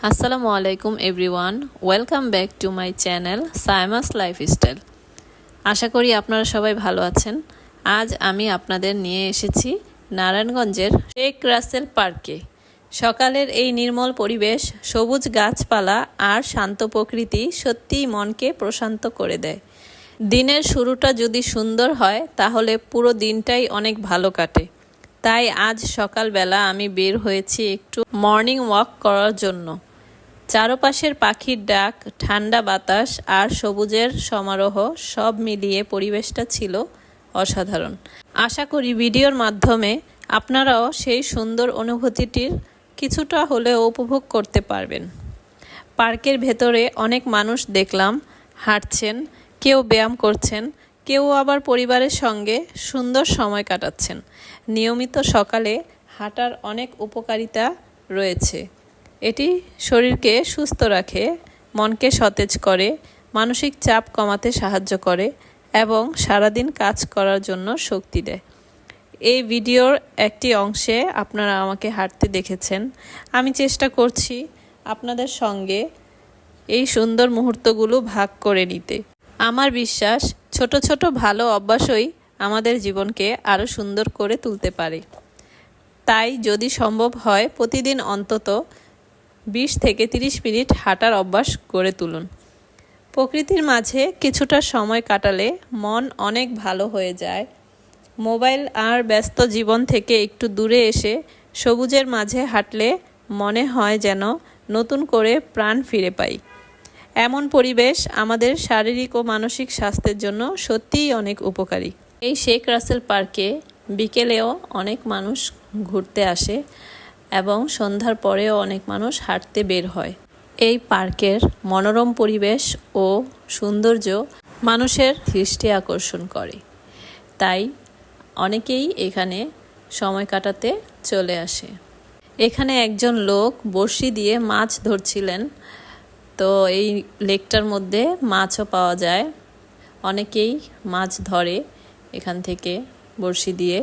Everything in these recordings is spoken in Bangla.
আসসালামু আলাইকুম everyone, welcome back to my channel Saima's lifestyle. আশা করি আপনারা সবাই ভালো আছেন। আজ আমি আপনাদের নিয়ে এসেছি নারায়ণগঞ্জের শেখ রাসেল পার্কে। সকালের এই নির্মল পরিবেশ, সবুজ গাছপালা আর শান্ত প্রকৃতি সত্যিই মনকে প্রশান্ত করে দেয়। দিনের শুরুটা যদি সুন্দর হয় তাহলে পুরো দিনটাই অনেক ভালো কাটে। তাই আজ সকালবেলা আমি বের হয়েছি একটু মর্নিং ওয়াক করার জন্য। চারপাশের পাখির ডাক, ঠান্ডা বাতাস আর সবুজের সমারোহ সব মিলিয়ে পরিবেশটা ছিল অসাধারণ। আশা করি ভিডিওর মাধ্যমে আপনারাও সেই সুন্দর অনুভূতিটির কিছুটা হলেও উপভোগ করতে পারবেন। পার্কের ভেতরে অনেক মানুষ দেখলাম হাঁটছেন, কেউ ব্যায়াম করছেন, কেউ আবার পরিবারের সঙ্গে সুন্দর সময় কাটাচ্ছেন। নিয়মিত সকালে হাঁটার অনেক উপকারিতা রয়েছে। এটি শরীরকে সুস্থ রাখে, মনকে সতেজ করে, মানসিক চাপ কমাতে সাহায্য করে এবং সারাদিন কাজ করার জন্য শক্তি দেয়। এই ভিডিওর একটি অংশে আপনারা আমাকে হাঁটতে দেখেছেন। আমি চেষ্টা করছি আপনাদের সঙ্গে এই সুন্দর মুহূর্তগুলো ভাগ করে নিতে। আমার বিশ্বাস ছোট ছোট ভালো অভ্যাসই আমাদের জীবনকে আরও সুন্দর করে তুলতে পারে। তাই যদি সম্ভব হয় প্রতিদিন অন্তত 20 থেকে 30 মিনিট হাঁটার অভ্যাস গড়ে তুলুন। প্রকৃতির মাঝে কিছুটা সময় কাটালে মন অনেক ভালো হয়ে যায়। মোবাইল আর ব্যস্ত জীবন থেকে একটু দূরে এসে সবুজের মাঝে হাঁটলে মনে হয় যেন নতুন করে প্রাণ ফিরে পাই। এমন পরিবেশ আমাদের শারীরিক ও মানসিক স্বাস্থ্যের জন্য সত্যিই অনেক উপকারী। এই শেখ রাসেল পার্কে বিকেলেও অনেক মানুষ ঘুরতে আসে এবং সন্ধ্যার পরেও অনেক মানুষ হাঁটতে বের হয়। এই পার্কের মনোরম পরিবেশ ও সৌন্দর্য মানুষের দৃষ্টি আকর্ষণ করে, তাই অনেকেই এখানে সময় কাটাতে চলে আসে। এখানে একজন লোক বড়শি দিয়ে মাছ ধরছিলেন। তো এই লেকটার মধ্যে মাছও পাওয়া যায়, অনেকেই মাছ ধরে এখান থেকে বড়শি দিয়ে।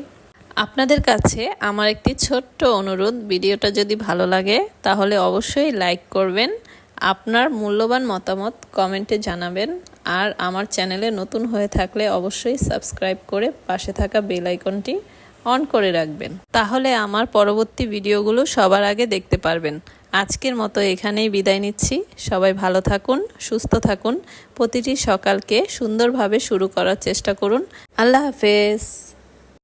আপনাদের কাছে আমার একটি ছোট্ট অনুরোধ, ভিডিওটা যদি ভালো লাগে তাহলে অবশ্যই লাইক করবেন, আপনার মূল্যবান মতামত কমেন্টে জানাবেন, আর আমার চ্যানেলে নতুন হয়ে থাকলে অবশ্যই সাবস্ক্রাইব করে পাশে থাকা বেল আইকনটি অন করে রাখবেন, তাহলে আমার পরবর্তী ভিডিওগুলো সবার আগে দেখতে পারবেন। আজকের মতো এখানেই বিদায় নিচ্ছি। সবাই ভালো থাকুন, সুস্থ থাকুন, প্রতিটি সকালকে সুন্দরভাবে শুরু করার চেষ্টা করুন। আল্লাহ হাফেজ।